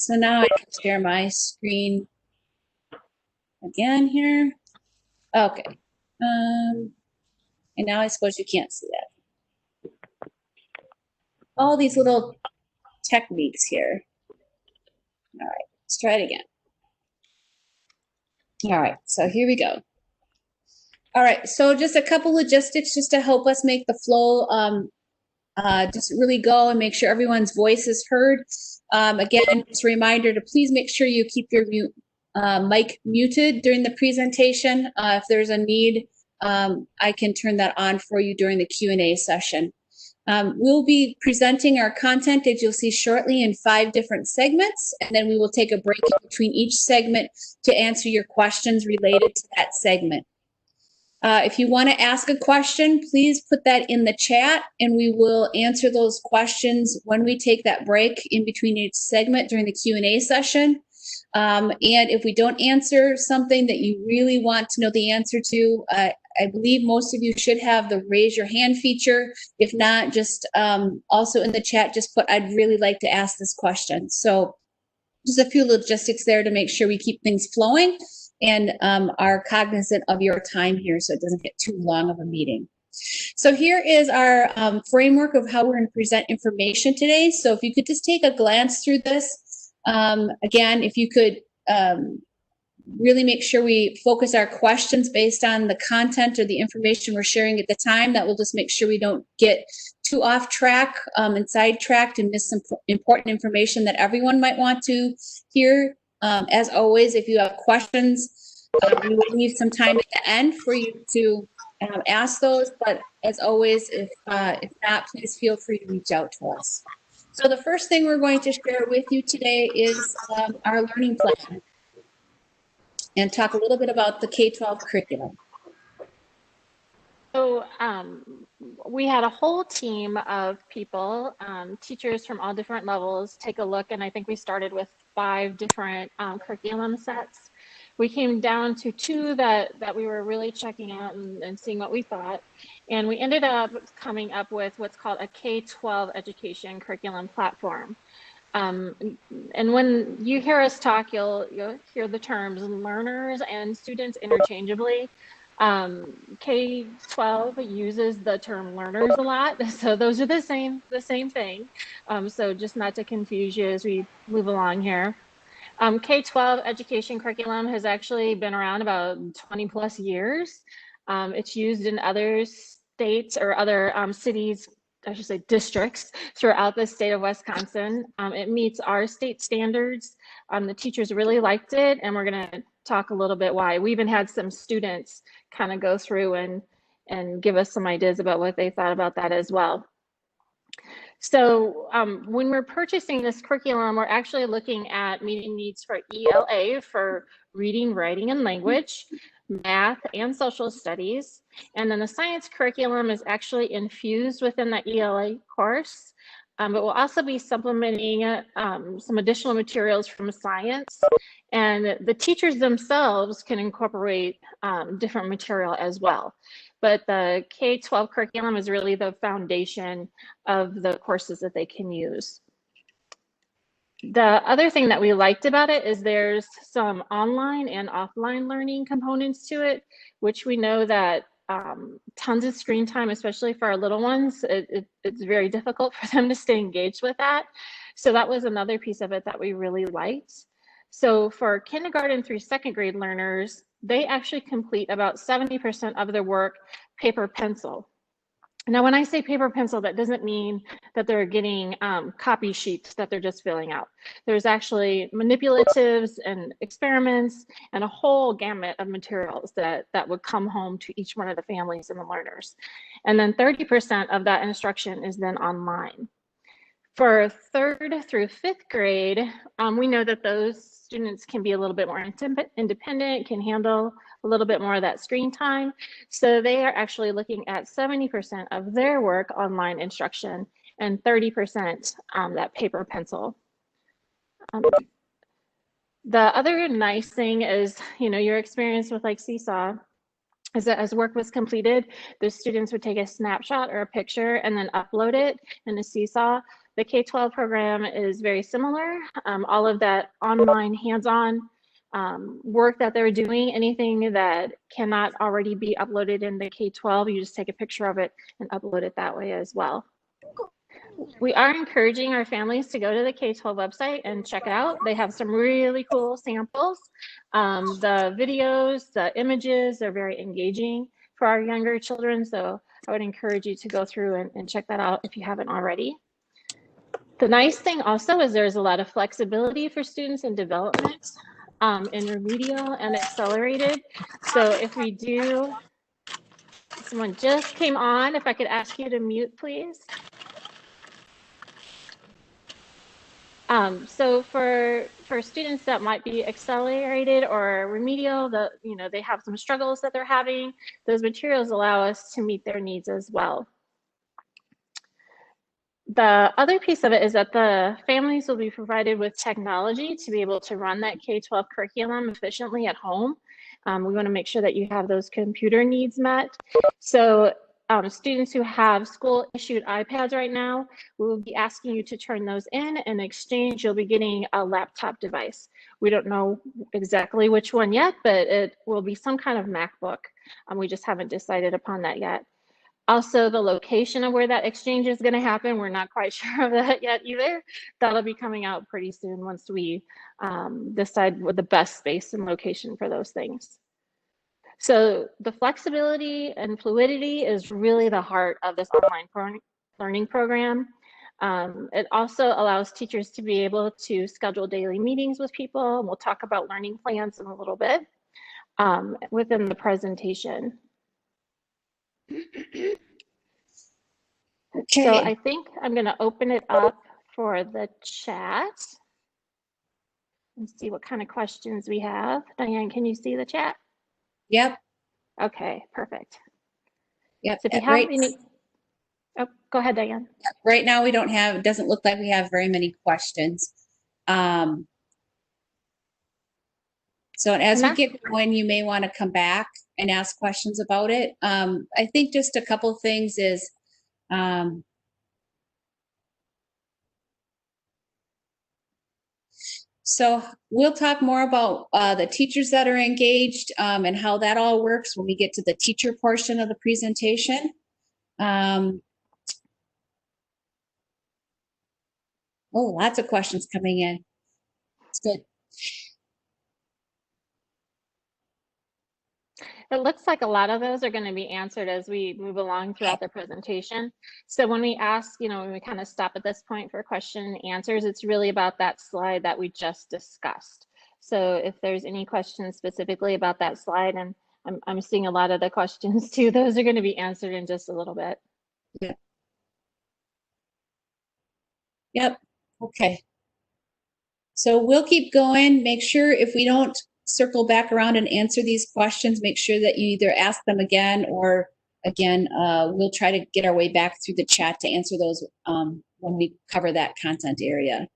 So now I can share my screen again here. Okay. And now I suppose you can't see that. All these little techniques here. All right, let's try it again. All right, so here we go. All right, so just a couple logistics just to help us make the flow just really go and make sure everyone's voice is heard. Again, just a reminder to please make sure you keep your mic muted during the presentation. If there's a need, I can turn that on for you during the Q&A session. We'll be presenting our content, as you'll see shortly, in 5 different segments, and then we will take a break between each segment to answer your questions related to that segment. If you want to ask a question, please put that in the chat, and we will answer those questions when we take that break in between each segment during the Q&A session. And if we don't answer something that you really want to know the answer to, I believe most of you should have the raise your hand feature. If not, just also in the chat, just put, I'd really like to ask this question. So just a few logistics there to make sure we keep things flowing and are cognizant of your time here so it doesn't get too long of a meeting. So here is our framework of how we're going to present information today. So if you could just take a glance through this. Again, if you could really make sure we focus our questions based on the content or the information we're sharing at the time. That will just make sure we don't get too off track and sidetracked and miss some important information that everyone might want to hear. As always, if you have questions, we will leave some time at the end for you to ask those. But as always, if not, please feel free to reach out to us. So the first thing we're going to share with you today is our learning plan and talk a little bit about the K-12 curriculum. So we had a whole team of people, teachers from all different levels, take a look, and I think we started with 5 different curriculum sets. We came down to 2 that we were really checking out and seeing what we thought, and we ended up coming up with what's called a K-12 education curriculum platform. And when you hear us talk, you'll hear the terms learners and students interchangeably. K-12 uses the term learners a lot, so those are the same thing. So just not to confuse you as we move along here. K-12 education curriculum has actually been around about 20 plus years. It's used in other states or other cities, I should say districts, throughout the state of Wisconsin. It meets our state standards. The teachers really liked it, and we're going to talk a little bit why. We even had some students kind of go through and give us some ideas about what they thought about that as well. So when we're purchasing this curriculum, we're actually looking at meeting needs for ELA, for reading, writing, and language, math, and social studies. And then the science curriculum is actually infused within that ELA course, but we'll also be supplementing some additional materials from science. And the teachers themselves can incorporate different material as well. But the K-12 curriculum is really the foundation of the courses that they can use. The other thing that we liked about it is there's some online and offline learning components to it, which we know that tons of screen time, especially for our little ones, it's very difficult for them to stay engaged with that. So that was another piece of it that we really liked. So for kindergarten through 2nd grade learners, they actually complete about 70% of their work paper pencil. Now, when I say paper pencil, that doesn't mean that they're getting copy sheets that they're just filling out. There's actually manipulatives and experiments and a whole gamut of materials that would come home to each one of the families and the learners. And then 30% of that instruction is then online. For 3rd through 5th grade, we know that those students can be a little bit more independent, can handle a little bit more of that screen time. So they are actually looking at 70% of their work online instruction and 30% that paper pencil. The other nice thing is, your experience with like Seesaw is that as work was completed, the students would take a snapshot or a picture and then upload it in the Seesaw. The K-12 program is very similar. All of that online hands-on work that they're doing, anything that cannot already be uploaded in the K-12, you just take a picture of it and upload it that way as well. We are encouraging our families to go to the K-12 website and check it out. They have some really cool samples. The videos, the images are very engaging for our younger children. So I would encourage you to go through and check that out if you haven't already. The nice thing also is there's a lot of flexibility for students in development, in remedial and accelerated. So if we do, someone just came on, if I could ask you to mute, please. So for students that might be accelerated or remedial, they have some struggles that they're having, those materials allow us to meet their needs as well. The other piece of it is that the families will be provided with technology to be able to run that K-12 curriculum efficiently at home. We want to make sure that you have those computer needs met. So students who have school issued iPads right now, we will be asking you to turn those in. In exchange, you'll be getting a laptop device. We don't know exactly which one yet, but it will be some kind of MacBook. We just haven't decided upon that yet. Also, the location of where that exchange is going to happen, we're not quite sure of that yet either. That'll be coming out pretty soon once we decide what the best space and location for those things. So the flexibility and fluidity is really the heart of this online learning program. It also allows teachers to be able to schedule daily meetings with people. And we'll talk about learning plans in a little bit within the presentation. Okay. So I think I'm going to open it up for the chat and see what kind of questions we have. Diane, can you see the chat? Yep. Okay, perfect. Yep. So if you have any, oh, go ahead, Diane. Right now we don't have, it doesn't look like we have very many questions. So as we get going, you may want to come back and ask questions about it. I think just a couple things is, so we'll talk more about the teachers that are engaged and how that all works when we get to the teacher portion of the presentation. Oh, lots of questions coming in. It's good. It looks like a lot of those are going to be answered as we move along throughout the presentation. So when we ask, when we kind of stop at this point for question and answers, it's really about that slide that we just discussed. So if there's any questions specifically about that slide, and I'm seeing a lot of the questions too, those are going to be answered in just a little bit. Yeah. Yep. Okay. So we'll keep going. Make sure if we don't circle back around and answer these questions, make sure that you either ask them again or again, we'll try to get our way back through the chat to answer those when we cover that content area.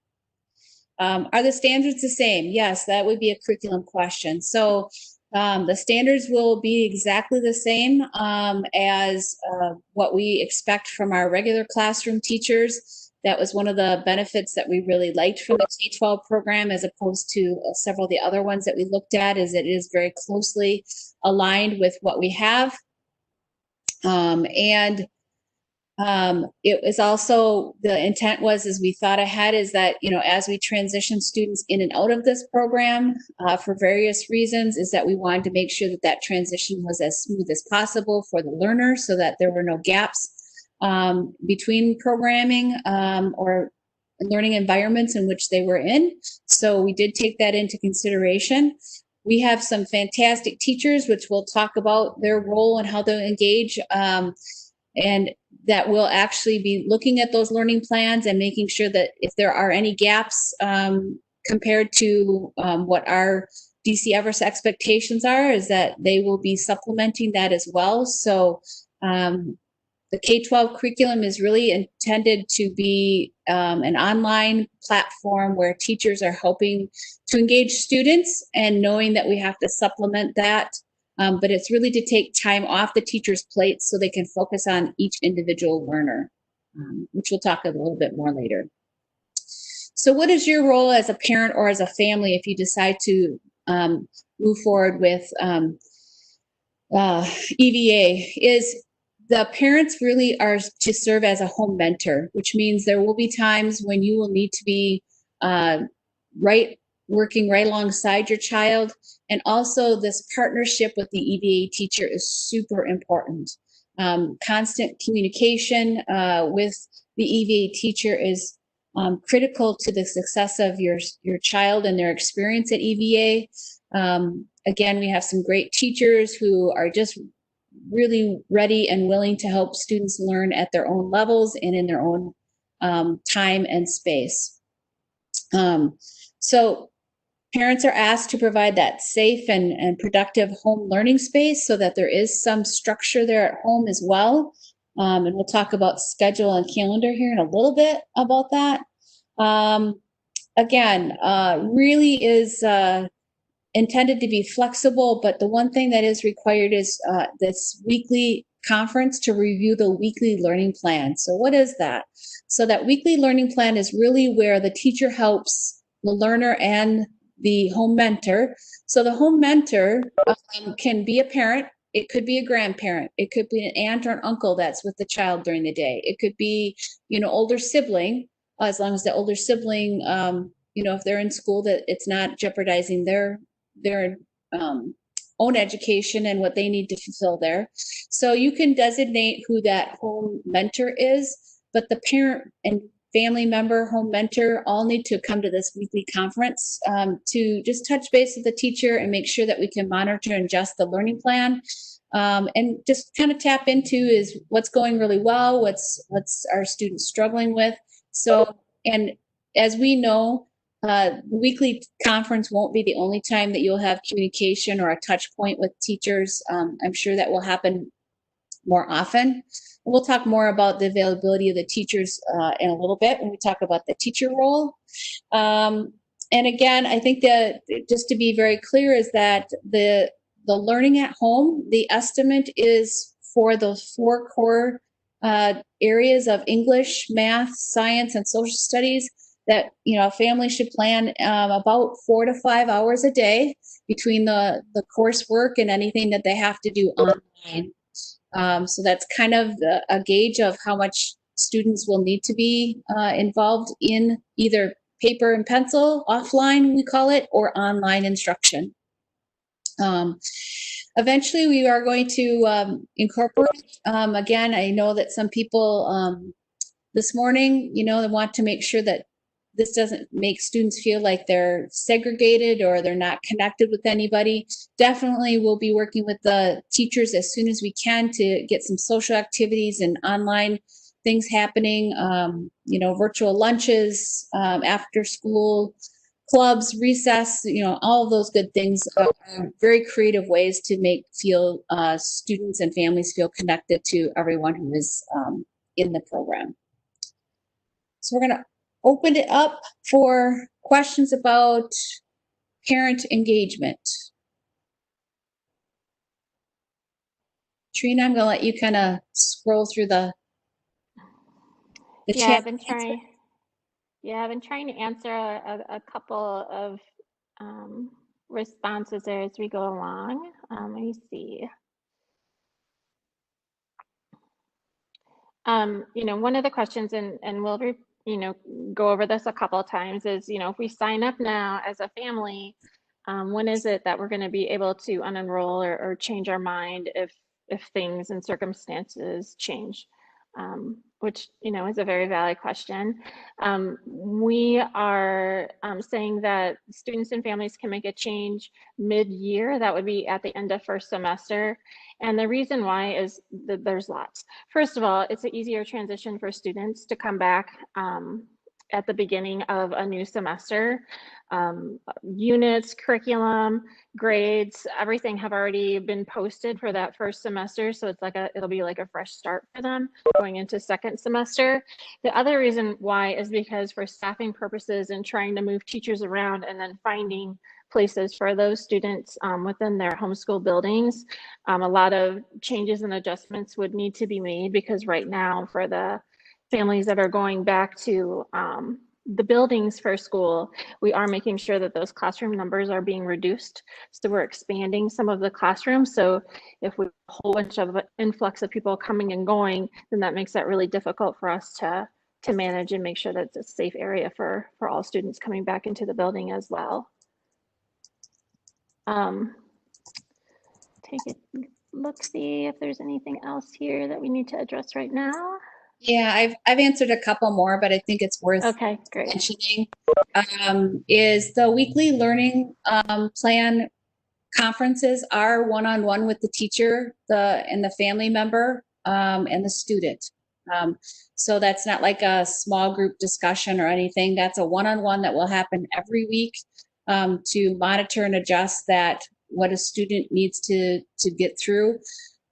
Are the standards the same? Yes, that would be a curriculum question. So the standards will be exactly the same as what we expect from our regular classroom teachers. That was one of the benefits that we really liked from the K-12 program as opposed to several of the other ones that we looked at, is it is very closely aligned with what we have. It was also, the intent was, as we thought ahead, is that, as we transition students in and out of this program for various reasons, is that we wanted to make sure that that transition was as smooth as possible for the learner so that there were no gaps between programming or learning environments in which they were in. So we did take that into consideration. We have some fantastic teachers, which we'll talk about their role and how they engage, and that will actually be looking at those learning plans and making sure that if there are any gaps compared to what our DC Everest expectations are, is that they will be supplementing that as well. So the K-12 curriculum is really intended to be an online platform where teachers are helping to engage students and knowing that we have to supplement that. But it's really to take time off the teacher's plate so they can focus on each individual learner. which we'll talk a little bit more later. So what is your role as a parent or as a family if you decide to move forward with EVA? Is the parents really are to serve as a home mentor, which means there will be times when you will need to be working right alongside your child. And also this partnership with the EVA teacher is super important. Constant communication with the EVA teacher is critical to the success of your child and their experience at EVA. Again, we have some great teachers who are just really ready and willing to help students learn at their own levels and in their own time and space. So parents are asked to provide that safe and productive home learning space so that there is some structure there at home as well. And we'll talk about schedule and calendar here in a little bit about that. Again, really is intended to be flexible, but the one thing that is required is this weekly conference to review the weekly learning plan. So what is that? So that weekly learning plan is really where the teacher helps the learner and the home mentor. So the home mentor can be a parent, it could be a grandparent, it could be an aunt or an uncle that's with the child during the day. It could be, older sibling, as long as the older sibling, if they're in school, that it's not jeopardizing their own education and what they need to fulfill there. So you can designate who that home mentor is, but the parent and family member, home mentor, all need to come to this weekly conference to just touch base with the teacher and make sure that we can monitor and adjust the learning plan. And just kind of tap into is what's going really well, what's our students struggling with. So, and as we know, the weekly conference won't be the only time that you'll have communication or a touch point with teachers. I'm sure that will happen more often. We'll talk more about the availability of the teachers in a little bit when we talk about the teacher role. And again, I think that just to be very clear is that the learning at home, the estimate is for the 4 core areas of English, math, science, and social studies that a family should plan about 4 to 5 hours a day between the coursework and anything that they have to do online. So that's kind of a gauge of how much students will need to be involved in either paper and pencil, offline we call it, or online instruction. Eventually we are going to incorporate, again, I know that some people this morning, they want to make sure that this doesn't make students feel like they're segregated or they're not connected with anybody. Definitely we'll be working with the teachers as soon as we can to get some social activities and online things happening, virtual lunches, after school clubs, recess, all of those good things are very creative ways to make students and families feel connected to everyone who is in the program. So we're going to open it up for questions about parent engagement. Trina, I'm going to let you kind of scroll through the chat. I've been trying to answer a couple of responses there as we go along. Let me see. One of the questions, and we'll go over this a couple of times, is if we sign up now as a family, when is it that we're going to be able to unenroll or change our mind if things and circumstances change? Which is a very valid question. We are saying that students and families can make a change mid-year. That would be at the end of first semester. And the reason why is that there's lots. First of all, it's an easier transition for students to come back at the beginning of a new semester. Units, curriculum, grades, everything have already been posted for that first semester. So it's it'll be like a fresh start for them going into second semester. The other reason why is because for staffing purposes and trying to move teachers around and then finding places for those students within their homeschool buildings, a lot of changes and adjustments would need to be made, because right now for the families that are going back to the buildings for school, we are making sure that those classroom numbers are being reduced. So we're expanding some of the classrooms. So if we have a whole bunch of influx of people coming and going, then that makes that really difficult for us to manage and make sure that it's a safe area for all students coming back into the building as well. Take a look, see if there's anything else here that we need to address right now. Yeah, I've answered a couple more, but I think it's worth mentioning. Is the weekly learning plan conferences are one-on-one with the teacher, and the family member, and the student. So that's not like a small group discussion or anything. That's a one-on-one that will happen every week to monitor and adjust that what a student needs to get through.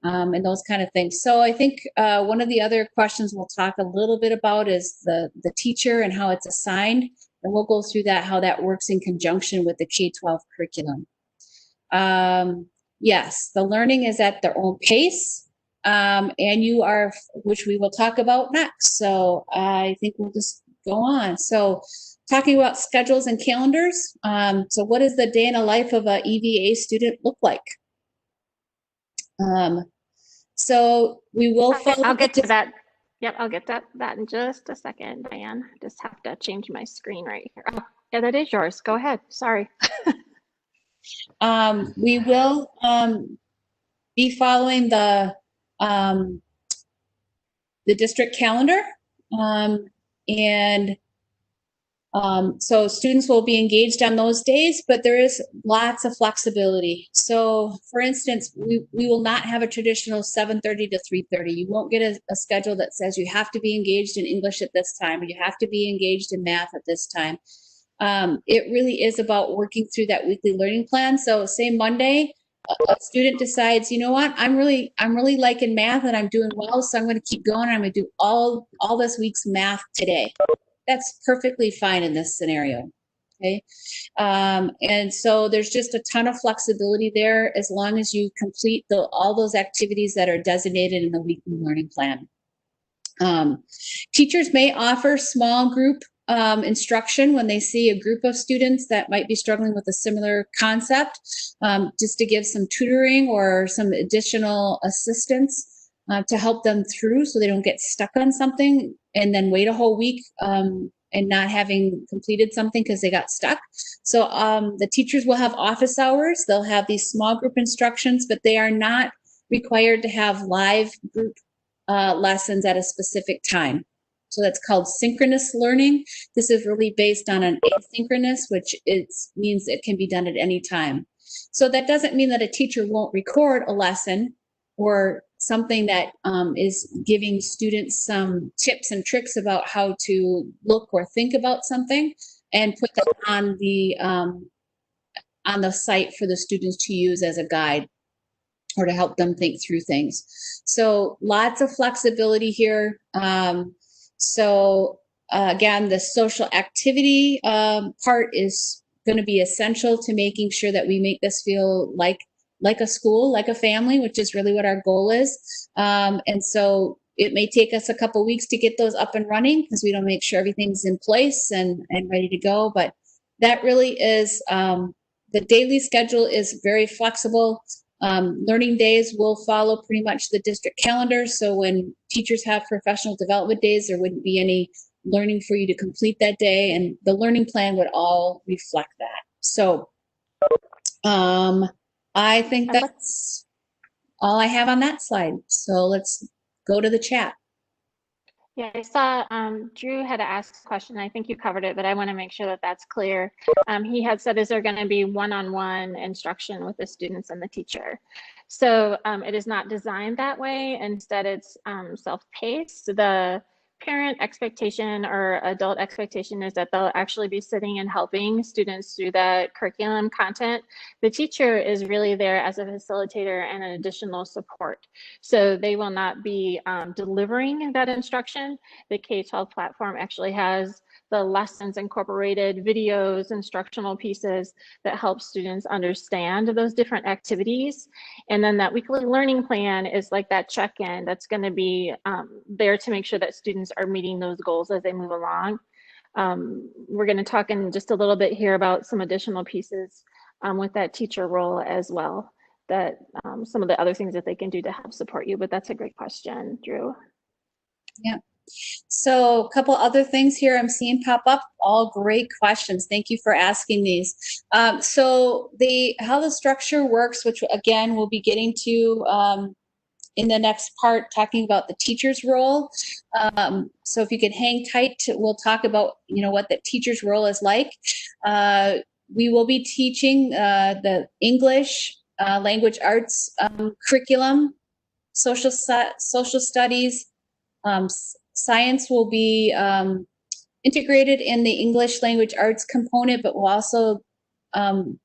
And those kind of things. So I think one of the other questions we'll talk a little bit about is the teacher and how it's assigned. And we'll go through that, how that works in conjunction with the K-12 curriculum. Yes, the learning is at their own pace. And you are, which we will talk about next. So I think we'll just go on. So talking about schedules and calendars. So what does the day in the life of an EVA student look like? So we will follow. I'll get to that. Yep, I'll get that in just a second, Diane. Just have to change my screen right here. Oh, yeah, that is yours. Go ahead. Sorry. We will be following the district calendar, and so students will be engaged on those days, but there is lots of flexibility. So for instance, we will not have a traditional 7:30 to 3:30. You won't get a schedule that says you have to be engaged in English at this time, or you have to be engaged in math at this time. It really is about working through that weekly learning plan. So say Monday, a student decides, you know what, I'm really liking math and I'm doing well, so I'm going to keep going. I'm going to do all this week's math today. That's perfectly fine in this scenario. Okay. And so there's just a ton of flexibility there as long as you complete all those activities that are designated in the weekly learning plan. Teachers may offer small group instruction when they see a group of students that might be struggling with a similar concept, just to give some tutoring or some additional assistance to help them through so they don't get stuck on something and then wait a whole week and not having completed something because they got stuck. So the teachers will have office hours. They'll have these small group instructions, but they are not required to have live group lessons at a specific time. So that's called synchronous learning. This is really based on an asynchronous, which means it can be done at any time. So that doesn't mean that a teacher won't record a lesson or something that is giving students some tips and tricks about how to look or think about something and put that on the site for the students to use as a guide or to help them think through things. So lots of flexibility here. Again, the social activity part is going to be essential to making sure that we make this feel like a school, like a family, which is really what our goal is. And so it may take us a couple weeks to get those up and running because we don't make sure everything's in place and ready to go. But that really is, the daily schedule is very flexible. Learning days will follow pretty much the district calendar. So when teachers have professional development days, there wouldn't be any learning for you to complete that day. And the learning plan would all reflect that. So I think that's all I have on that slide. So let's go to the chat. Yeah, I saw Drew had asked a question. I think you covered it, but I want to make sure that that's clear. He had said, is there going to be one-on-one instruction with the students and the teacher? So it is not designed that way. Instead, it's self-paced. The parent expectation or adult expectation is that they'll actually be sitting and helping students through that curriculum content. The teacher is really there as a facilitator and an additional support. So they will not be delivering that instruction. The K-12 platform actually has the lessons incorporated videos, instructional pieces that help students understand those different activities. And then that weekly learning plan is like that check-in that's going to be there to make sure that students are meeting those goals as they move along. We're going to talk in just a little bit here about some additional pieces with that teacher role as well, that some of the other things that they can do to help support you. But that's a great question, Drew. Yeah. So a couple other things here I'm seeing pop up, all great questions. Thank you for asking these. So how the structure works, which again, we'll be getting to in the next part, talking about the teacher's role. So if you could hang tight, we'll talk about, what the teacher's role is like. We will be teaching the English language arts curriculum, social studies, science will be integrated in the English language arts component, but we'll also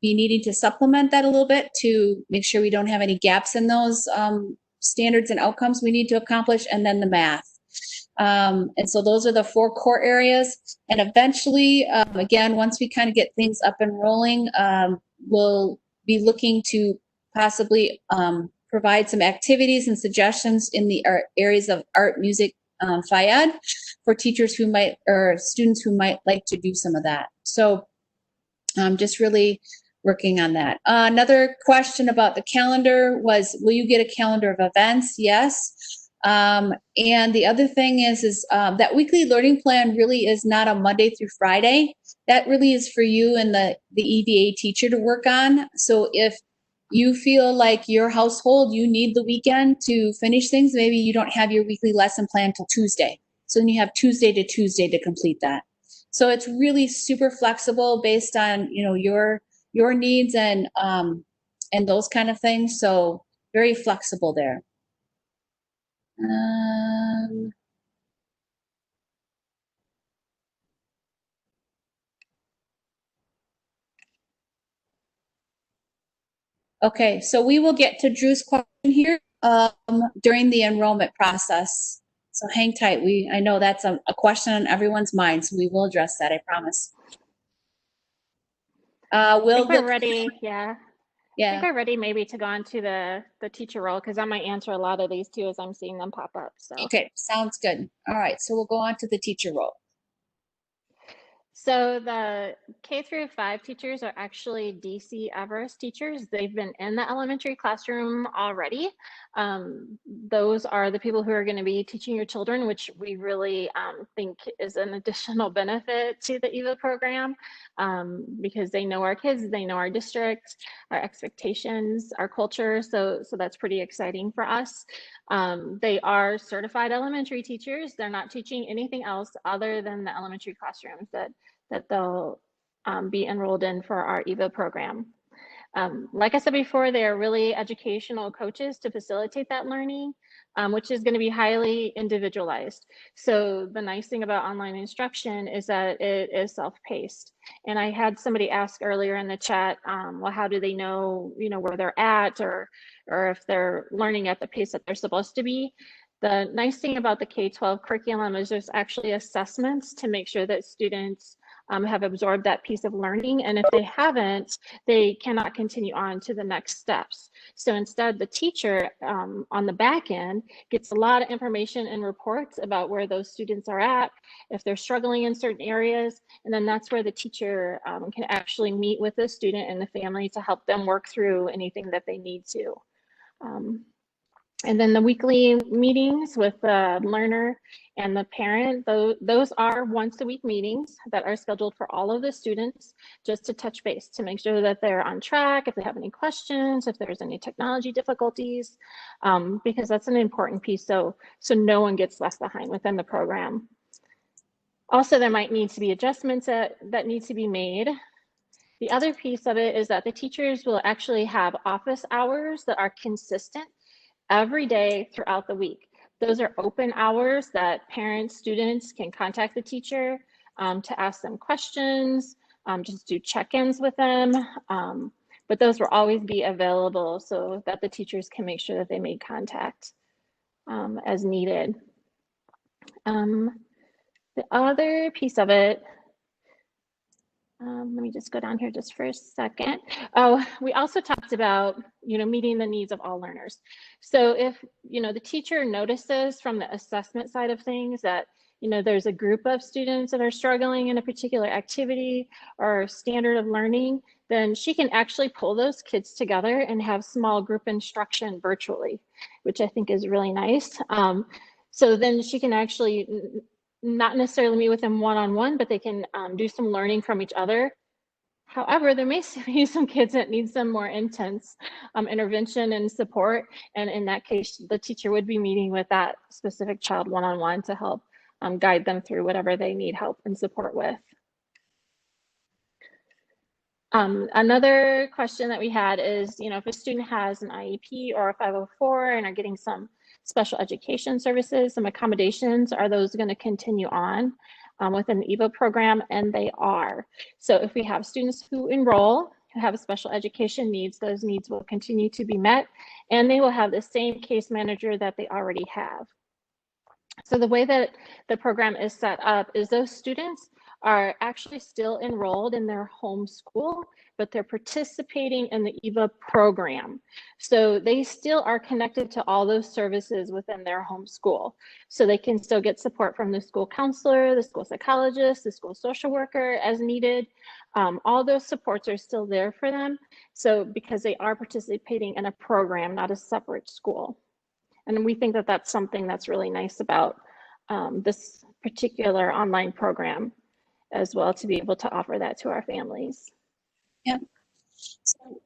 be needing to supplement that a little bit to make sure we don't have any gaps in those standards and outcomes we need to accomplish, and then the math. And so those are the 4 core areas. And eventually, again, once we kind of get things up and rolling, we'll be looking to possibly provide some activities and suggestions in the areas of art, music, FIAD for teachers who might, or students who might like to do some of that. So just really working on that. Another question about the calendar was, will you get a calendar of events? Yes. And the other thing is that weekly learning plan really is not a Monday through Friday. That really is for you and the EVA teacher to work on. So if you feel like your household, you need the weekend to finish things, maybe you don't have your weekly lesson plan till Tuesday. So then you have Tuesday to complete that. So it's really super flexible based on, your needs and those kind of things. So very flexible there. Okay, so we will get to Drew's question here during the enrollment process. So hang tight. I know that's a question on everyone's mind, so we will address that, I promise. I think we're ready, yeah. Yeah. I think we're ready maybe to go on to the teacher role, because I might answer a lot of these too as I'm seeing them pop up. So okay, sounds good. All right, so we'll go on to the teacher role. So the K-5 teachers are actually DC Everest teachers. They've been in the elementary classroom already. Those are the people who are going to be teaching your children, which we really think is an additional benefit to the EVA program, because they know our kids, they know our district, our expectations, our culture. So that's pretty exciting for us. They are certified elementary teachers. They're not teaching anything else other than the elementary classrooms that they'll be enrolled in for our EVA program. Like I said before, they are really educational coaches to facilitate that learning, which is going to be highly individualized. So the nice thing about online instruction is that it is self-paced. And I had somebody ask earlier in the chat, well, how do they know, where they're at, or if they're learning at the pace that they're supposed to be? The nice thing about the K-12 curriculum is there's actually assessments to make sure that students have absorbed that piece of learning. And if they haven't, they cannot continue on to the next steps. So instead, the teacher on the back end gets a lot of information and reports about where those students are at, if they're struggling in certain areas. And then that's where the teacher can actually meet with the student and the family to help them work through anything that they need to. And then the weekly meetings with the learner and the parent, those are once a week meetings that are scheduled for all of the students, just to touch base, to make sure that they're on track, if they have any questions, if there's any technology difficulties, because that's an important piece, so no one gets left behind within the program. Also, there might need to be adjustments that need to be made. The other piece of it is that the teachers will actually have office hours that are consistent every day throughout the week. Those are open hours that parents, students can contact the teacher to ask them questions, just do check-ins with them. But those will always be available so that the teachers can make sure that they make contact as needed. The other piece of it Let me just go down here just for a second. Oh, we also talked about, meeting the needs of all learners. So if, the teacher notices from the assessment side of things that, there's a group of students that are struggling in a particular activity or standard of learning, then she can actually pull those kids together and have small group instruction virtually, which I think is really nice. So then she can actually not necessarily meet with them one-on-one, but they can do some learning from each other. However, there may be some kids that need some more intense intervention and support. And in that case, the teacher would be meeting with that specific child one-on-one to help guide them through whatever they need help and support with. Another question that we had is, if a student has an IEP or a 504 and are getting some special education services, some accommodations, are those going to continue on within the EVA program? And they are. So if we have students who enroll, who have special education needs, those needs will continue to be met, and they will have the same case manager that they already have. So the way that the program is set up is those students are actually still enrolled in their home school, but they're participating in the EVA program. So they still are connected to all those services within their home school. So they can still get support from the school counselor, the school psychologist, the school social worker as needed. All those supports are still there for them. So because they are participating in a program, not a separate school. And we think that that's something that's really nice about this particular online program as well, to be able to offer that to our families. Yep.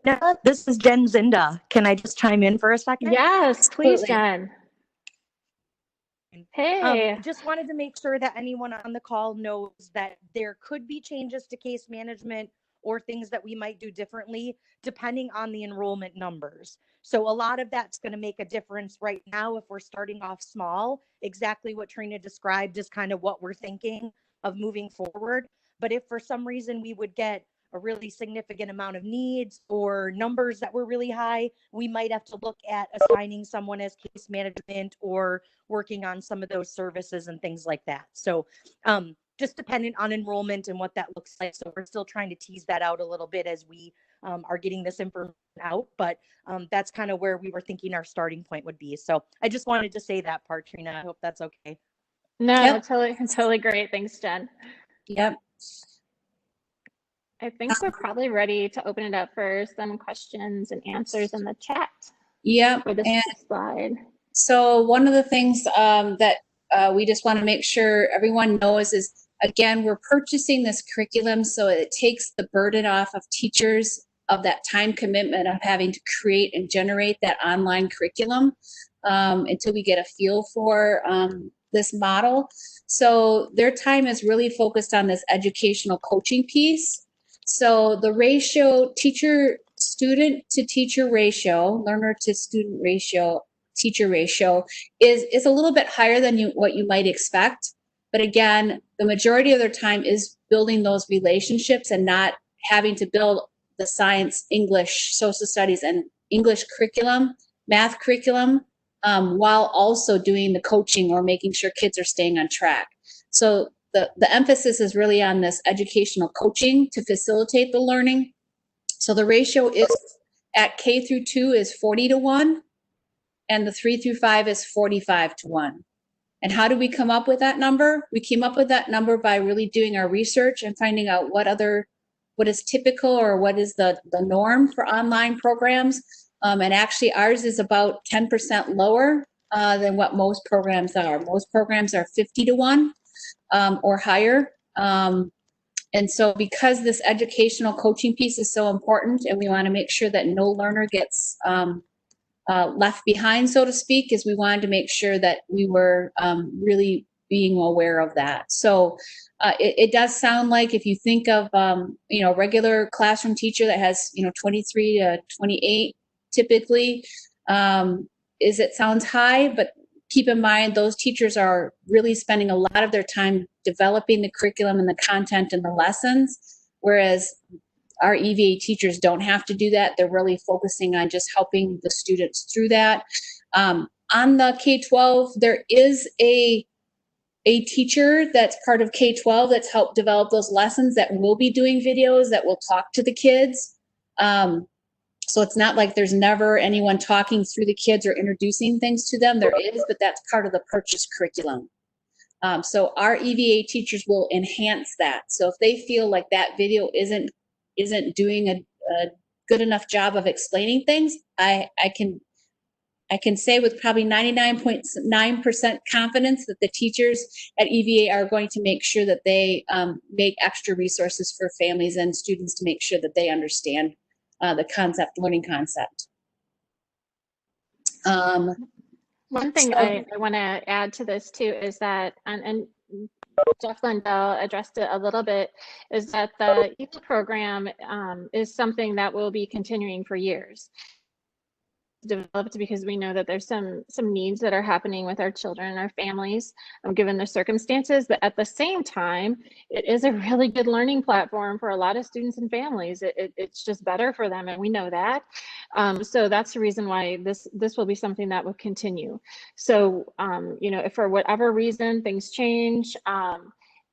Now, this is Jen Zinda. Can I just chime in for a second? Yes, please, Jen. Hey. Just wanted to make sure that anyone on the call knows that there could be changes to case management or things that we might do differently depending on the enrollment numbers. So a lot of that's going to make a difference right now if we're starting off small. Exactly what Trina described is kind of what we're thinking of moving forward. But if for some reason we would get a really significant amount of needs or numbers that were really high, we might have to look at assigning someone as case management or working on some of those services and things like that. So just dependent on enrollment and what that looks like. So we're still trying to tease that out a little bit as we are getting this information out, but that's kind of where we were thinking our starting point would be. So I just wanted to say that part, Trina. I hope that's okay. No, yep. Totally great. Thanks, Jen. Yep. I think we're probably ready to open it up for some questions and answers in the chat. Yep. For this slide. So one of the things that we just want to make sure everyone knows is, again, we're purchasing this curriculum so it takes the burden off of teachers of that time commitment of having to create and generate that online curriculum until we get a feel for this model. So their time is really focused on this educational coaching piece. So the ratio, student to teacher ratio, learner to student ratio, teacher ratio is a little bit higher than what you might expect. But again, the majority of their time is building those relationships and not having to build the science, English, social studies, and English curriculum, math curriculum, while also doing the coaching or making sure kids are staying on track. So the emphasis is really on this educational coaching to facilitate the learning. So the ratio is at K through 2 is 40-1, and the 3 through 5 is 45-1. And how do we come up with that number? We came up with that number by really doing our research and finding out what is typical or what is the norm for online programs. And actually ours is about 10% lower than what most programs are. Most programs are 50-1 or higher. And so because this educational coaching piece is so important and we want to make sure that no learner gets left behind, so to speak, is we wanted to make sure that we were really being aware of that. So it does sound like if you think of, regular classroom teacher that has, 23 to 28 typically, it sounds high, but keep in mind those teachers are really spending a lot of their time developing the curriculum and the content and the lessons, whereas our EVA teachers don't have to do that. They're really focusing on just helping the students through that. On the K-12, there is a a teacher that's part of K-12 that's helped develop those lessons that will be doing videos that will talk to the kids. So it's not like there's never anyone talking through the kids or introducing things to them. There is, but that's part of the purchase curriculum. So our EVA teachers will enhance that. So if they feel like that video isn't doing a good enough job of explaining things, I can say with probably 99.9% confidence that the teachers at EVA are going to make sure that they make extra resources for families and students to make sure that they understand the learning concept. One thing I want to add to this too is that, and Jeff Lindell addressed it a little bit, is that the EVA program is something that will be continuing for years. Developed because we know that there's some needs that are happening with our children and our families, given the circumstances, but at the same time, it is a really good learning platform for a lot of students and families. It's just better for them, and we know that. So that's the reason why this will be something that will continue. So, you know, if for whatever reason things change,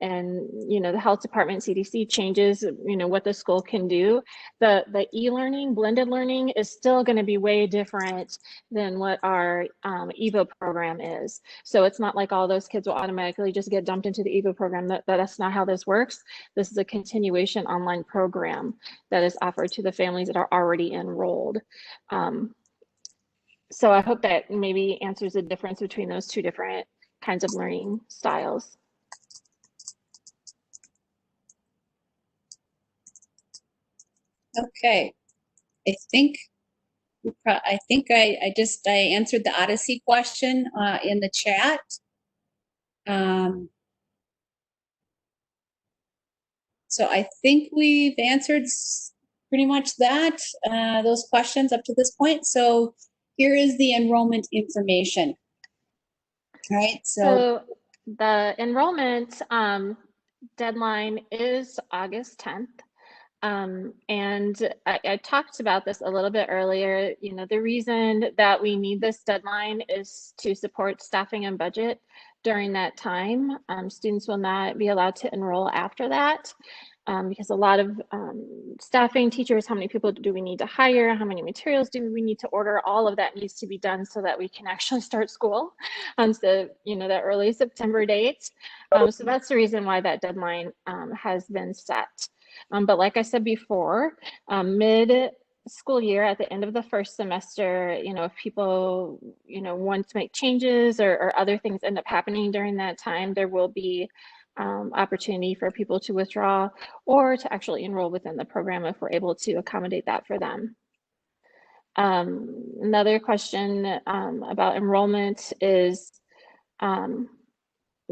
and you know the health department, CDC changes, you know, what the school can do, the e-learning, blended learning is still going to be way different than what our EVA program is. So it's not like all those kids will automatically just get dumped into the EVA program. That's not how this works. This is a continuation online program that is offered to the families that are already enrolled. So I hope that maybe answers the difference between those two different kinds of learning styles. Okay, I think I answered the Odyssey question in the chat. So I think we've answered pretty much that those questions up to this point. So here is the enrollment information. All right. So the enrollment deadline is August 10th. And I talked about this a little bit earlier. You know, the reason that we need this deadline is to support staffing and budget during that time. Students will not be allowed to enroll after that because a lot of staffing, teachers, how many people do we need to hire? How many materials do we need to order? All of that needs to be done so that we can actually start school on the, you know, that early September date. So that's the reason why that deadline has been set. But like I said before, mid-school year at the end of the first semester, you know, if people, you know, want to make changes or other things end up happening during that time, there will be opportunity for people to withdraw or to actually enroll within the program if we're able to accommodate that for them. Another question about enrollment is,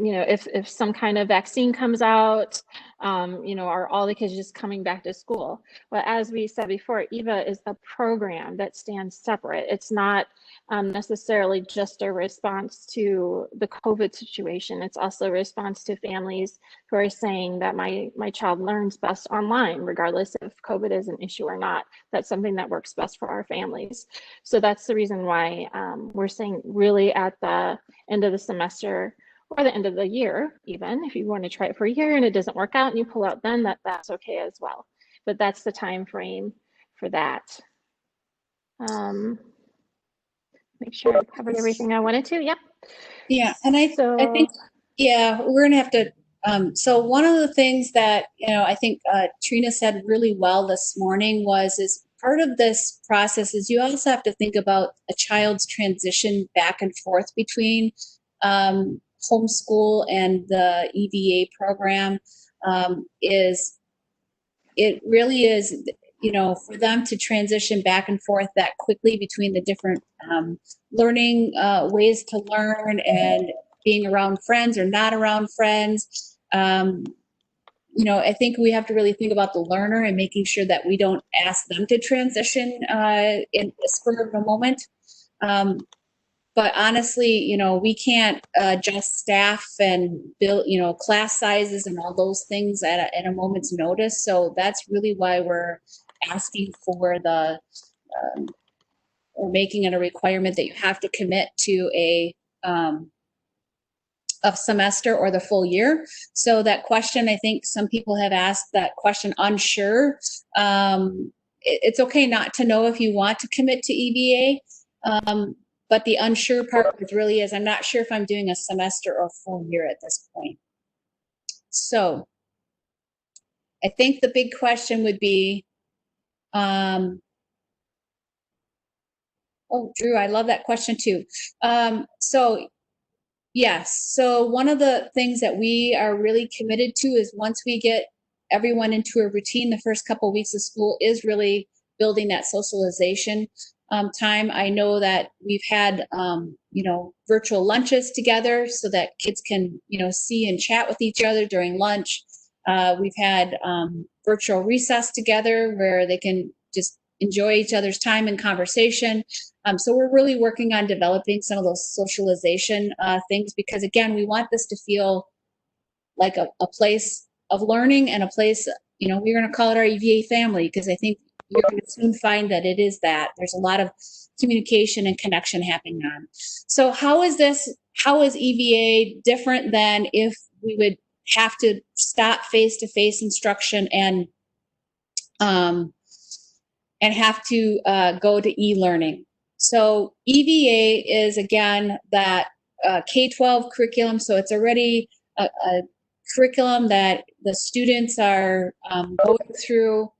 you know, if some kind of vaccine comes out, you know, are all the kids just coming back to school? Well, as we said before, EVA is a program that stands separate. It's not necessarily just a response to the COVID situation. It's also a response to families who are saying that my child learns best online, regardless if COVID is an issue or not. That's something that works best for our families. So that's the reason why we're saying really at the end of the semester, or the end of the year, even if you want to try it for a year and it doesn't work out and you pull out, then that's okay as well. But that's the time frame for that. Make sure I covered everything I wanted to. Yep. Yeah, and I think, yeah, we're gonna have to. So one of the things that, you know, I think Trina said really well this morning is part of this process is you also have to think about a child's transition back and forth between homeschool and the EVA program. It really is, you know, for them to transition back and forth that quickly between the different learning ways to learn and being around friends or not around friends. You know, I think we have to really think about the learner and making sure that we don't ask them to transition in a spur of the moment. But honestly, you know, we can't adjust staff and build, you know, class sizes and all those things at a moment's notice. So that's really why we're asking for or making it a requirement that you have to commit to a of semester or the full year. So that question, I think some people have asked that question, unsure. It's okay not to know if you want to commit to EVA. But the unsure part really is, I'm not sure if I'm doing a semester or full year at this point. So I think the big question would be, oh, Drew, I love that question too. So yes, so one of the things that we are really committed to is once we get everyone into a routine, the first couple of weeks of school is really building that socialization time. I know that we've had, virtual lunches together so that kids can, see and chat with each other during lunch. We've had virtual recess together where they can just enjoy each other's time and conversation. So we're really working on developing some of those socialization things because, again, we want this to feel like a place of learning and a place, we're going to call it our EVA family because I think you're going to soon find that it is that. There's a lot of communication and connection happening on. So how is EVA different than if we would have to stop face-to-face instruction and have to go to e-learning? So EVA is, again, that K-12 curriculum. So it's already a curriculum that the students are going through.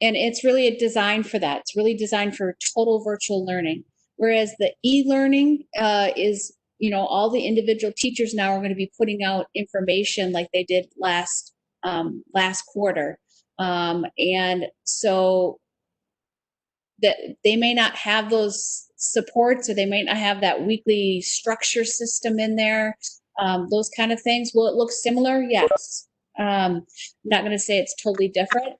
And it's really designed for that. It's really designed for total virtual learning. Whereas the e-learning is, all the individual teachers now are going to be putting out information like they did last quarter. And so that they may not have those supports or they might not have that weekly structure system in there, those kind of things. Will it look similar? Yes. I'm not going to say it's totally different.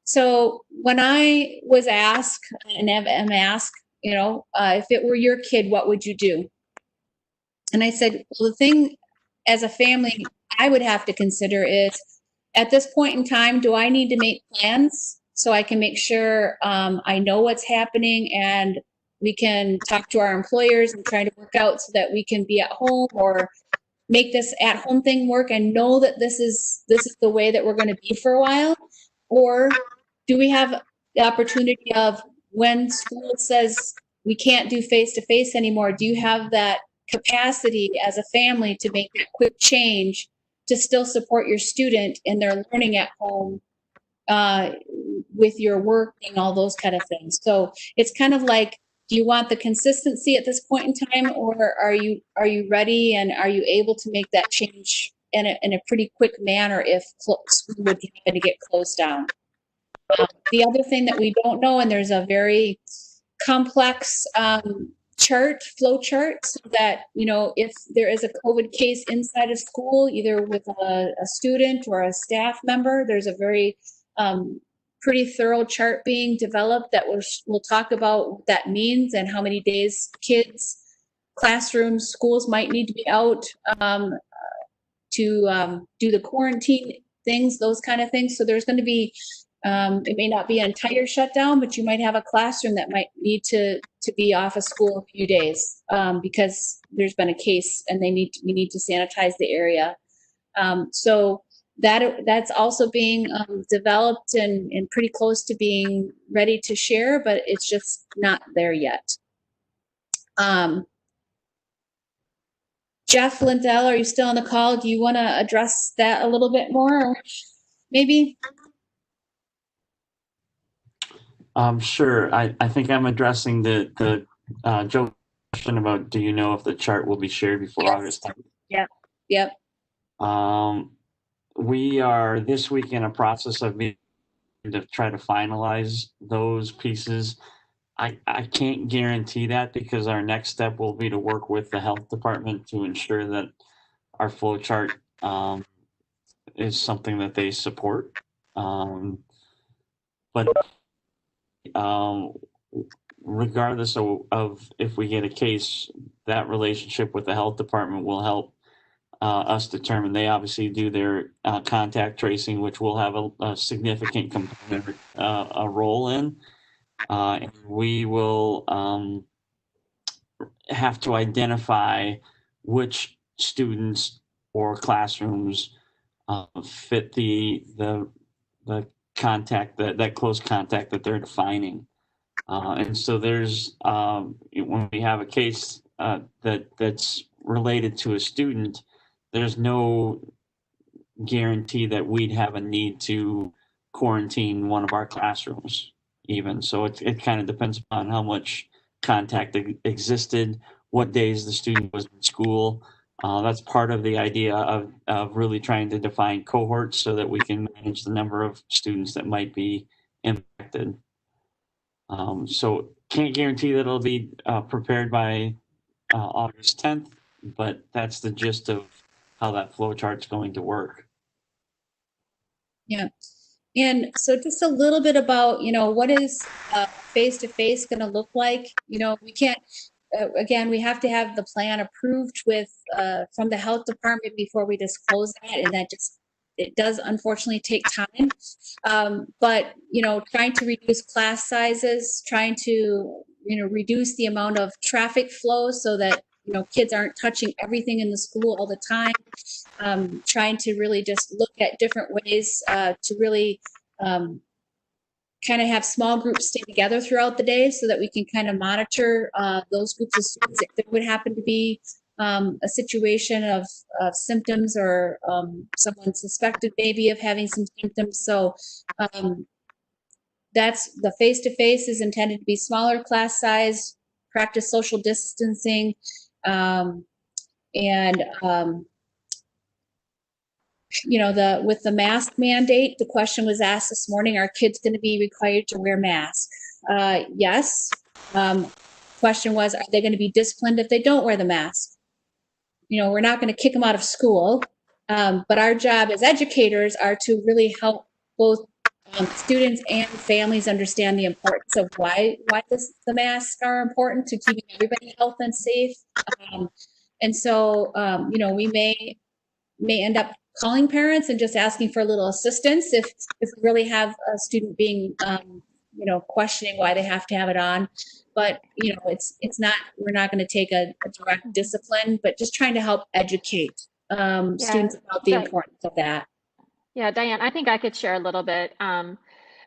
So when I was asked and am asked, if it were your kid, what would you do? And I said, well, the thing as a family I would have to consider is, at this point in time, do I need to make plans so I can make sure I know what's happening and we can talk to our employers and try to work out so that we can be at home or make this at home thing work and know that this is the way that we're going to be for a while? Or do we have the opportunity of, when school says we can't do face-to-face anymore, do you have that capacity as a family to make that quick change to still support your student in their learning at home with your work and all those kind of things? So it's kind of like, do you want the consistency at this point in time, or are you ready and are you able to make that change in a pretty quick manner if school would happen to get closed down? The other thing that we don't know, and there's a very complex flow chart, so that, if there is a COVID case inside of school, either with a student or a staff member, there's a very pretty thorough chart being developed that we'll talk about what that means and how many days kids, classrooms, schools might need to be out to do the quarantine things, those kind of things. So there's going to be, it may not be an entire shutdown, but you might have a classroom that might need to be off of school a few days because there's been a case and we need to sanitize the area. So that's also being developed and pretty close to being ready to share, but it's just not there yet. Jeff Lindell, are you still on the call? Do you want to address that a little bit more, or maybe? Sure. I think I'm addressing the Joe question about, do you know if the chart will be shared before August 10th? Yep. We are this week in a process of meeting to try to finalize those pieces. I can't guarantee that because our next step will be to work with the health department to ensure that our flow chart is something that they support. But regardless of if we get a case, that relationship with the health department will help us determine. They obviously do their contact tracing, which will have a significant component, a role in. And we will have to identify which students or classrooms fit the contact, that close contact that they're defining. And so there's, when we have a case that's related to a student, there's no guarantee that we'd have a need to quarantine one of our classrooms even. So it kind of depends upon how much contact existed, what days the student was in school. That's part of the idea of really trying to define cohorts so that we can manage the number of students that might be impacted. So can't guarantee that it'll be prepared by August 10th, but that's the gist of how that flow chart's going to work. Yeah. And so just a little bit about, what is face-to-face going to look like? We can't, again, we have to have the plan approved with from the health department before we disclose that. And that it does unfortunately take time. But, trying to reduce class sizes, trying to, reduce the amount of traffic flow so that, kids aren't touching everything in the school all the time. Trying to really just look at different ways to really kind of have small groups stay together throughout the day so that we can kind of monitor those groups of students if there would happen to be a situation of symptoms or someone suspected maybe of having some symptoms. So that's the face-to-face is intended to be smaller class size, practice social distancing, with the mask mandate, the question was asked this morning, are kids going to be required to wear masks? Yes. Question was, are they going to be disciplined if they don't wear the mask? We're not going to kick them out of school, but our job as educators are to really help both students and families understand the importance of why the masks are important to keeping everybody healthy and safe. And so, we may end up calling parents and just asking for a little assistance if we really have a student being, questioning why they have to have it on. But, it's not, we're not going to take a direct discipline, but just trying to help educate students about the importance of that. Yeah, Diane, I think I could share a little bit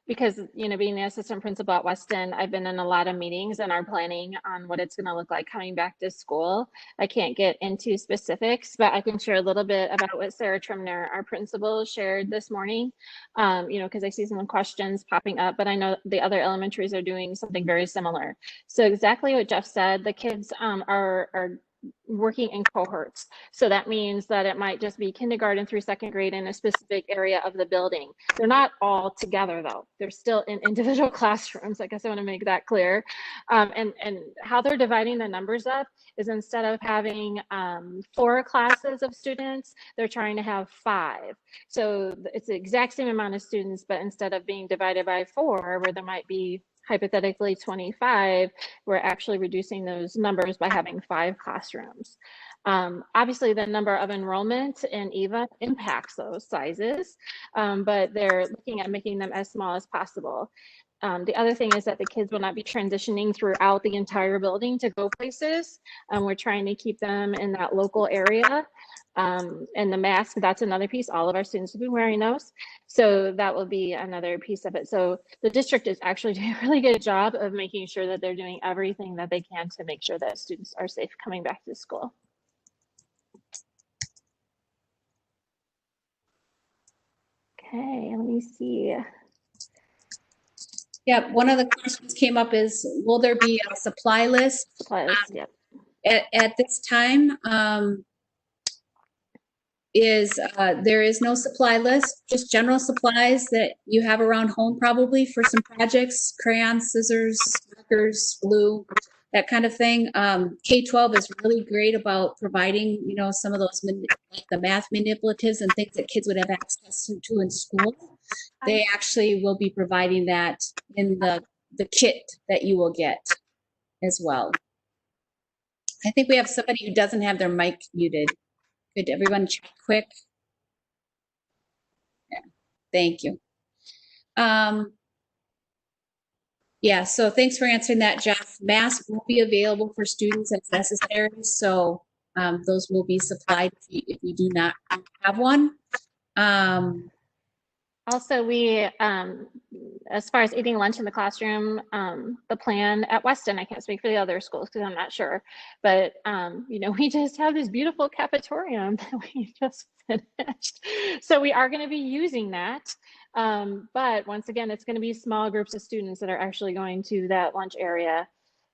because, being the assistant principal at Weston, I've been in a lot of meetings and are planning on what it's going to look like coming back to school. I can't get into specifics, but I can share a little bit about what Sarah Trimner, our principal, shared this morning, because I see some questions popping up, but I know the other elementaries are doing something very similar. So exactly what Jeff said, the kids are working in cohorts. So that means that it might just be kindergarten through second grade in a specific area of the building. They're not all together though. They're still in individual classrooms. I guess I want to make that clear. And how they're dividing the numbers up is instead of having 4 classes of students, they're trying to have 5. So it's the exact same amount of students, but instead of being divided by 4, where there might be hypothetically 25, we're actually reducing those numbers by having 5 classrooms. Obviously, the number of enrollment in EVA impacts those sizes, but they're looking at making them as small as possible. The other thing is that the kids will not be transitioning throughout the entire building to go places. We're trying to keep them in that local area. And the mask, that's another piece. All of our students will be wearing those. So that will be another piece of it. So the district is actually doing a really good job of making sure that they're doing everything that they can to make sure that students are safe coming back to school. Okay, let me see. Yeah, one of the questions came up is, will there be a supply list? Supply list, yep. At this time, there is no supply list, just general supplies that you have around home probably for some projects, crayons, scissors, markers, glue, that kind of thing. K-12 is really great about providing, some of those, like the math manipulatives and things that kids would have access to in school. They actually will be providing that in the kit that you will get as well. I think we have somebody who doesn't have their mic muted. Could everyone check quick? Yeah, thank you. Yeah, so thanks for answering that, Jeff. Masks will be available for students as necessary. So those will be supplied if you do not have one. Also, we, as far as eating lunch in the classroom, the plan at Weston, I can't speak for the other schools because I'm not sure, but, you know, we just have this beautiful cafetorium that we just finished. So we are going to be using that. But once again, it's going to be small groups of students that are actually going to that lunch area.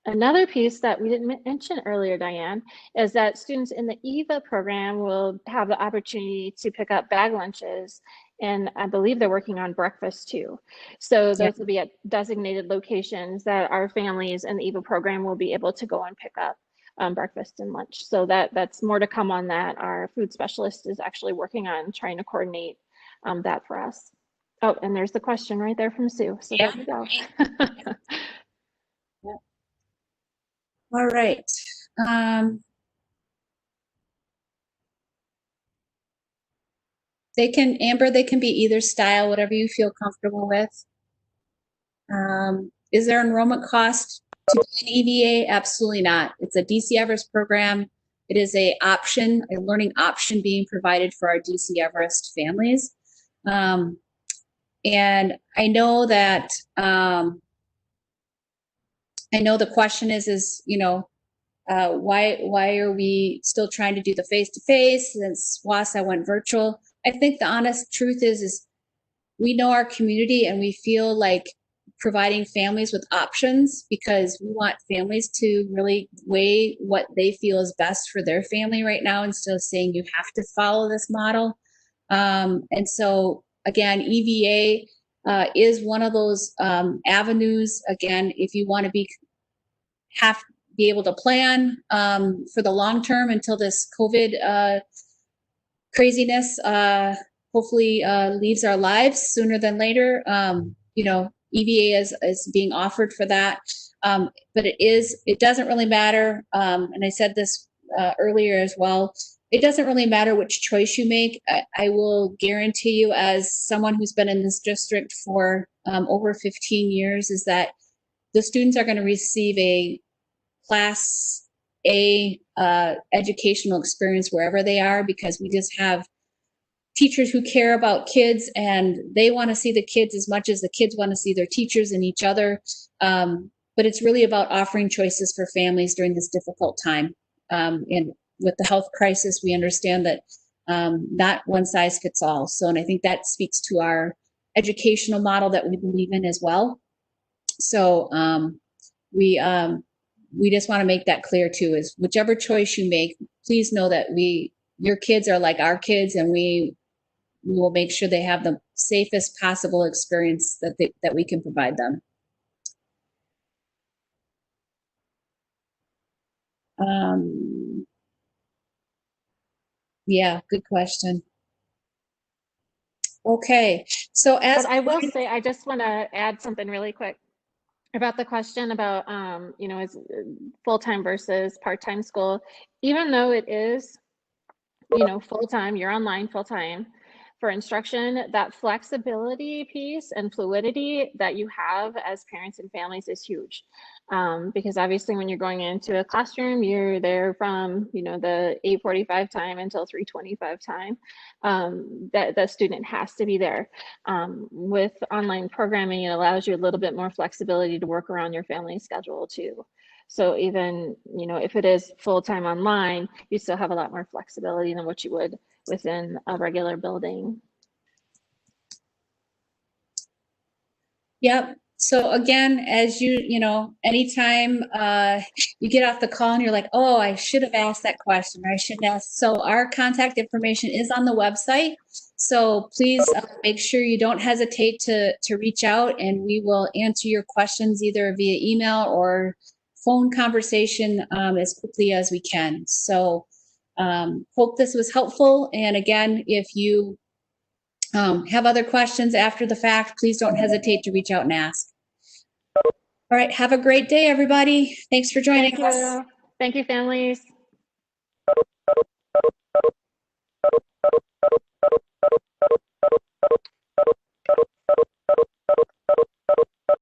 Another piece that we didn't mention earlier, Diane, is that students in the EVA program will have the opportunity to pick up bag lunches. And I believe they're working on breakfast too. So those will be at designated locations that our families in the EVA program will be able to go and pick up breakfast and lunch. So that's more to come on that. Our food specialist is actually working on trying to coordinate that for us. Oh, and there's the question right there from Sue. So there we go. All right. They can, Amber, they can be either style, whatever you feel comfortable with. Is there enrollment cost to an EVA? Absolutely not. It's a DC Everest program. It is a option, a learning option being provided for our DC Everest families. And I know that, I know the question is, you know, why are we still trying to do the face-to-face since WASA went virtual? I think the honest truth is we know our community and we feel like providing families with options because we want families to really weigh what they feel is best for their family right now instead of saying you have to follow this model. And so again, EVA is one of those avenues. Again, if you want to be able to plan for the long term until this COVID craziness hopefully leaves our lives sooner than later. You know, EVA is being offered for that, but it doesn't really matter. And I said this earlier as well. It doesn't really matter which choice you make. I will guarantee you, as someone who's been in this district for over 15 years, is that the students are going to receive a Class A educational experience wherever they are, because we just have teachers who care about kids and they want to see the kids as much as the kids want to see their teachers and each other. But it's really about offering choices for families during this difficult time. And with the health crisis, we understand that not one size fits all. So, and I think that speaks to our educational model that we believe in as well. So we just want to make that clear too, is whichever choice you make, please know that your kids are like our kids, and we will make sure they have the safest possible experience that we can provide them. Yeah, good question. Okay, so as I will say, I just want to add something really quick about the question about, you know, is full-time versus part-time school. Even though it is, you know, full-time, you're online full-time for instruction, that flexibility piece and fluidity that you have as parents and families is huge. Because obviously when you're going into a classroom, you're there from, you know, the 8:45 time until 3:25 time. That the student has to be there. With online programming, it allows you a little bit more flexibility to work around your family schedule too. So even, you know, if it is full-time online, you still have a lot more flexibility than what you would within a regular building. Yep. So again, as you know, anytime you get off the call and you're like, oh, I should have asked that question, or I shouldn't ask. So our contact information is on the website. So please make sure you don't hesitate to reach out, and we will answer your questions either via email or phone conversation as quickly as we can. So hope this was helpful. And again, if you have other questions after the fact, please don't hesitate to reach out and ask. All right, have a great day, everybody. Thanks for joining us. Thank you, families.